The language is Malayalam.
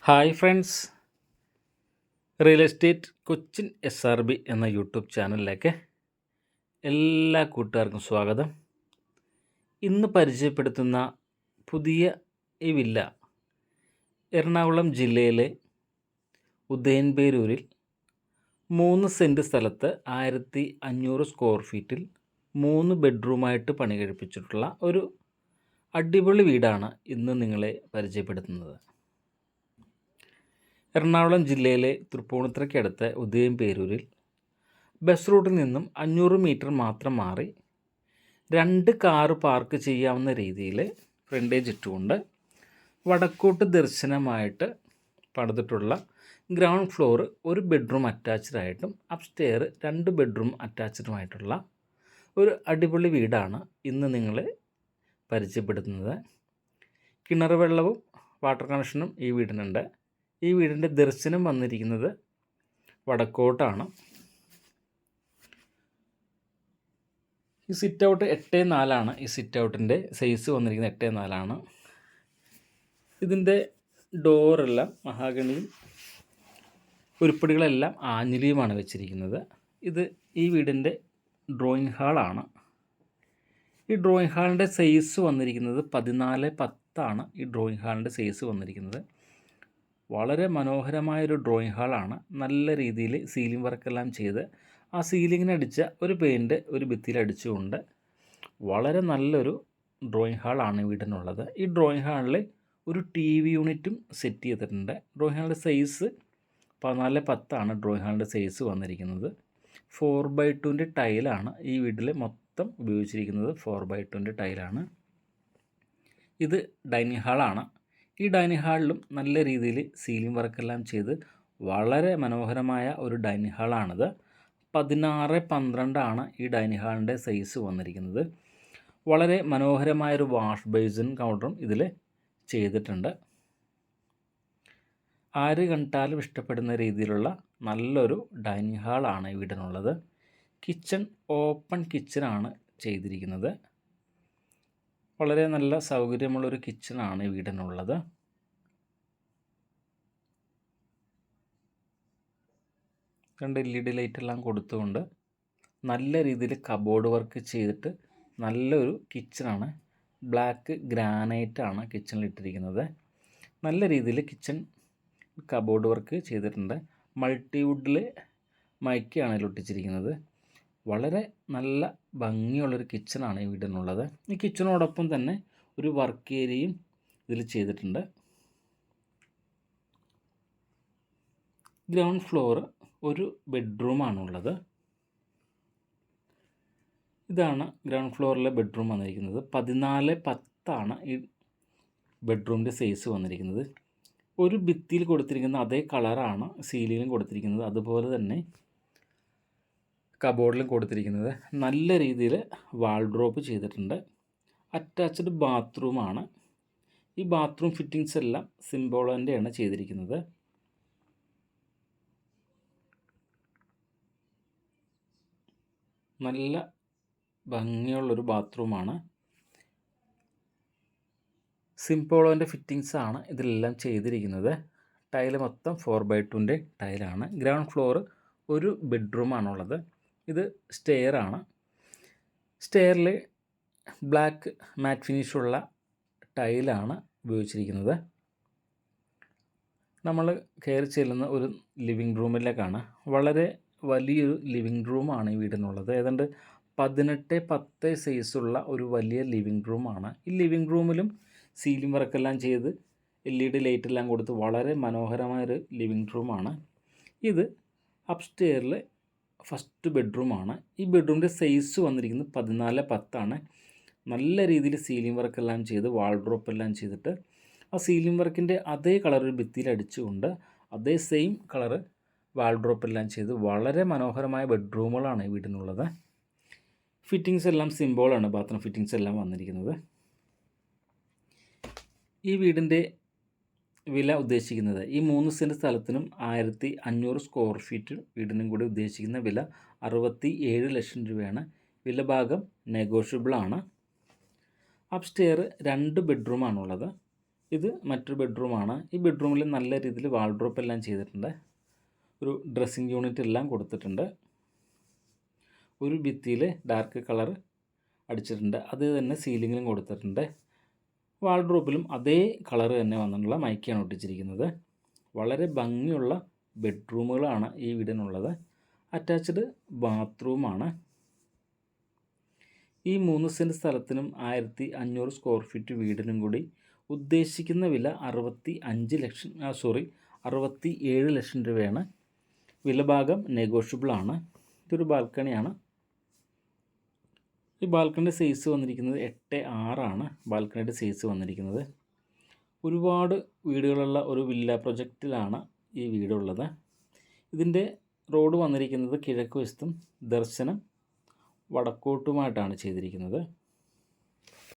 Hi friends, real estate Cochin SRB എന്ന യൂട്യൂബ് ചാനലിലേക്ക് എല്ലാ കൂട്ടുകാർക്കും സ്വാഗതം. ഇന്ന് പരിചയപ്പെടുത്തുന്ന പുതിയ ഈ വില്ല എറണാകുളം ജില്ലയിലെ ഉദയൻപേരൂരിൽ 3 സെൻറ്റ് സ്ഥലത്ത് 1500 സ്ക്വയർ ഫീറ്റിൽ 3 ബെഡ്റൂമായിട്ട് പണി കഴിപ്പിച്ചിട്ടുള്ള ഒരു അടിപൊളി വീടാണ് ഇന്ന് നിങ്ങളെ പരിചയപ്പെടുത്തുന്നത്. എറണാകുളം ജില്ലയിലെ തൃപ്പൂണിത്തുറയ്ക്കടുത്ത് ഉദയംപേരൂരിൽ ബസ് റൂട്ടിൽ നിന്നും 500 മീറ്റർ മാത്രം മാറി 2 കാറ് പാർക്ക് ചെയ്യാവുന്ന രീതിയിൽ ഫ്രണ്ടേജ് ഇട്ടുകൊണ്ട് വടക്കോട്ട് ദർശനമായിട്ട് പണിതിട്ടുള്ള ഗ്രൗണ്ട് ഫ്ലോർ 1 ബെഡ്റൂം അറ്റാച്ച്ഡ് ആയിട്ടും അപ്സ്റ്റെയർ 2 ബെഡ്റൂം അറ്റാച്ച്ഡുമായിട്ടുള്ള ഒരു അടിപൊളി വീടാണ് ഇന്ന് നിങ്ങളെ പരിചയപ്പെടുത്തുന്നത്. കിണർ വെള്ളവും വാട്ടർ കണക്ഷനും ഈ വീടിനുണ്ട്. ഈ വീടിൻ്റെ ദർശനം വന്നിരിക്കുന്നത് വടക്കോട്ടാണ്. ഈ സിറ്റ് ഔട്ട് 8x4 ഈ സിറ്റ് ഔട്ടിൻ്റെ സൈസ് വന്നിരിക്കുന്നത് 8x4. ഇതിൻ്റെ ഡോറെല്ലാം മഹാഗണിയും ഉരുപ്പടികളെല്ലാം ആഞ്ഞിലിയുമാണ് വെച്ചിരിക്കുന്നത്. ഇത് ഈ വീടിൻ്റെ ഡ്രോയിങ് ഹാളാണ്. ഈ ഡ്രോയിങ് ഹാളിൻ്റെ സൈസ് വന്നിരിക്കുന്നത് 14x10 ഈ ഡ്രോയിങ് ഹാളിൻ്റെ സൈസ് വന്നിരിക്കുന്നത്. വളരെ മനോഹരമായൊരു ഡ്രോയിങ് ഹാളാണ്. നല്ല രീതിയിൽ സീലിംഗ് വർക്കെല്ലാം ചെയ്ത് ആ സീലിങ്ങിനടിച്ച ഒരു പെയിൻറ്റ് ഒരു ഭിത്തിയിൽ അടിച്ചുകൊണ്ട് വളരെ നല്ലൊരു ഡ്രോയിങ് ഹാളാണ് വീടിനുള്ളത്. ഈ ഡ്രോയിങ് ഹാളിൽ ഒരു TV യൂണിറ്റും സെറ്റ് ചെയ്തിട്ടുണ്ട്. ഡ്രോയിങ് ഹാളിൻ്റെ സൈസ് 14x10 ഡ്രോയിങ് ഹാളിൻ്റെ സൈസ് വന്നിരിക്കുന്നത്. 4x2 ടൈലാണ് ഈ വീട്ടിൽ മൊത്തം ഉപയോഗിച്ചിരിക്കുന്നത്. 4x2 ടൈലാണ്. ഇത് ഡൈനിങ് ഹാളാണ്. ഈ ഡൈനിങ് ഹാളിലും നല്ല രീതിയിൽ സീലിംഗ് വർക്കെല്ലാം ചെയ്ത് വളരെ മനോഹരമായ ഒരു ഡൈനിങ് ഹാളാണിത്. 16x12 ഈ ഡൈനിങ് ഹാളിൻ്റെ സൈസ് വന്നിരിക്കുന്നത്. വളരെ മനോഹരമായൊരു വാഷ് ബേസിൻ കൗണ്ടറും ഇതിൽ ചെയ്തിട്ടുണ്ട്. ആര് കണ്ടാലും ഇഷ്ടപ്പെടുന്ന രീതിയിലുള്ള നല്ലൊരു ഡൈനിങ് ഹാളാണ് ഈ വീടിനുള്ളത്. കിച്ചൺ ഓപ്പൺ കിച്ചണാണ് ചെയ്തിരിക്കുന്നത്. വളരെ നല്ല സൗകര്യമുള്ളൊരു കിച്ചണാണ് ഈ വീടിനുള്ളത്. രണ്ട് LED ലൈറ്റെല്ലാം കൊടുത്തുകൊണ്ട് നല്ല രീതിയിൽ കബോർഡ് വർക്ക് ചെയ്തിട്ട് നല്ലൊരു കിച്ചണാണ്. ബ്ലാക്ക് ഗ്രാനൈറ്റാണ് കിച്ചണിലിട്ടിരിക്കുന്നത്. നല്ല രീതിയിൽ കിച്ചൺ കബോർഡ് വർക്ക് ചെയ്തിട്ടുണ്ട്. മൾട്ടിവുഡിൽ മൈക്കയാണ് ഇതിൽ ഒട്ടിച്ചിരിക്കുന്നത്. വളരെ നല്ല ഭംഗിയുള്ളൊരു കിച്ചണാണ് ഈ വീടിനുള്ളത്. ഈ കിച്ചണോടൊപ്പം തന്നെ ഒരു വർക്ക് ഏരിയയും ഇതിൽ ചെയ്തിട്ടുണ്ട്. Ground floor 1 ബെഡ്റൂമാണുള്ളത്. ഇതാണ് ഗ്രൗണ്ട് ഫ്ലോറിലെ ബെഡ്റൂം വന്നിരിക്കുന്നത്. 14x10 ഈ ബെഡ്റൂമിൻ്റെ സൈസ് വന്നിരിക്കുന്നത്. ഒരു ഭിത്തിയിൽ കൊടുത്തിരിക്കുന്ന അതേ കളറാണ് സീലിങ്ങിലും കൊടുത്തിരിക്കുന്നത്. അതുപോലെ തന്നെ കബോർഡിലും കൊടുത്തിരിക്കുന്നത്. നല്ല രീതിയിൽ വാൾഡ്രോപ്പ് ചെയ്തിട്ടുണ്ട്. അറ്റാച്ച്ഡ് ബാത്റൂമാണ്. ഈ ബാത്റൂം ഫിറ്റിങ്സ് എല്ലാം സിംബോളൻ്റെയാണ് ചെയ്തിരിക്കുന്നത്. നല്ല ഭംഗിയുള്ളൊരു ബാത്റൂമാണ്. സിംപോളോൻ്റെ ഫിറ്റിങ്സാണ് ഇതിലെല്ലാം ചെയ്തിരിക്കുന്നത്. ടൈല് മൊത്തം 4x2 ടൈലാണ്. ഗ്രൗണ്ട് ഫ്ലോർ 1 ബെഡ്റൂമാണുള്ളത്. ഇത് സ്റ്റെയറാണ്. സ്റ്റെയറിൽ ബ്ലാക്ക് മാറ്റ് ഫിനിഷുള്ള ടൈലാണ് ഉപയോഗിച്ചിരിക്കുന്നത്. നമ്മൾ കയറി ചെല്ലുന്ന ഒരു ലിവിങ് റൂമിലേക്കാണ്. വളരെ വലിയൊരു ലിവിങ് റൂമാണ് ഈ വീടിനുള്ളത്. ഏതാണ്ട് 18x10 സൈസുള്ള ഒരു വലിയ ലിവിങ് റൂമാണ്. ഈ ലിവിങ് റൂമിലും സീലിംഗ് വർക്കെല്ലാം ചെയ്ത് LED ലൈറ്റെല്ലാം കൊടുത്ത് വളരെ മനോഹരമായൊരു ലിവിങ് റൂമാണ്. ഇത് അപ്സ്റ്റെയറിൽ ഫസ്റ്റ് ബെഡ്റൂമാണ്. ഈ ബെഡ്റൂമിൻ്റെ സൈസ് വന്നിരിക്കുന്നത് 14x10. നല്ല രീതിയിൽ സീലിംഗ് വർക്കെല്ലാം ചെയ്ത് വാൾഡ്രോപ്പ് എല്ലാം ചെയ്തിട്ട് ആ സീലിംഗ് വർക്കിൻ്റെ അതേ കളർ ഒരു ഭിത്തിയിൽ അടിച്ചുകൊണ്ട് അതേ സെയിം കളറ് വാൾഡ്രോപ്പ് എല്ലാം ചെയ്ത് വളരെ മനോഹരമായ ബെഡ്റൂമുകളാണ് ഈ വീടിനുള്ളത്. ഫിറ്റിങ്സ് എല്ലാം സിംബോളാണ് ബാത്റൂം ഫിറ്റിങ്സ് എല്ലാം വന്നിരിക്കുന്നത്. ഈ വീടിൻ്റെ വില ഉദ്ദേശിക്കുന്നത് ഈ 3 സെൻറ്റ് സ്ഥലത്തിനും 1500 സ്ക്വയർ ഫീറ്റ് വീടിനും കൂടി ഉദ്ദേശിക്കുന്ന വില 67 ലക്ഷം രൂപയാണ്. വില ഭാഗം നെഗോഷ്യബിളാണ്. അപ്സ്റ്റെയർ 2 ബെഡ്റൂമാണുള്ളത്. ഇത് മറ്റൊരു ബെഡ്റൂമാണ്. ഈ ബെഡ്റൂമിൽ നല്ല രീതിയിൽ വാൾഡ്രോപ്പ് എല്ലാം ചെയ്തിട്ടുണ്ട്. ഒരു ഡ്രസ്സിങ് യൂണിറ്റ് എല്ലാം കൊടുത്തിട്ടുണ്ട്. ഒരു ഭിത്തിയിൽ ഡാർക്ക് കളർ അടിച്ചിട്ടുണ്ട്. അത് തന്നെ സീലിങ്ങിലും കൊടുത്തിട്ടുണ്ട്. വാൾഡ്രോപ്പിലും അതേ കളർ തന്നെ വന്നിട്ടുള്ള മൈക്കയാണ് ഒട്ടിച്ചിരിക്കുന്നത്. വളരെ ഭംഗിയുള്ള ബെഡ്റൂമുകളാണ് ഈ വീടിനുള്ളത്. അറ്റാച്ച്ഡ് ബാത്റൂമാണ്. ഈ 3 സെൻറ്റ് സ്ഥലത്തിനും 1500 സ്ക്വയർ ഫീറ്റ് വീടിനും കൂടി ഉദ്ദേശിക്കുന്ന വില 67 ലക്ഷം രൂപയാണ്. വില ഭാഗം നെഗോഷ്യബിളാണ്. ഇതൊരു ബാൽക്കണിയാണ്. ഈ ബാൽക്കണിയുടെ സൈസ് വന്നിരിക്കുന്നത് 8.6 ബാൽക്കണിയുടെ സൈസ് വന്നിരിക്കുന്നത്. ഒരുപാട് വീടുകളുള്ള ഒരു വില്ല പ്രൊജക്റ്റിലാണ് ഈ വീടുള്ളത്. ഇതിൻ്റെ റോഡ് വന്നിരിക്കുന്നത് കിഴക്ക് വശത്തും ദർശനം വടക്കോട്ടുമായിട്ടാണ് ചെയ്തിരിക്കുന്നത്.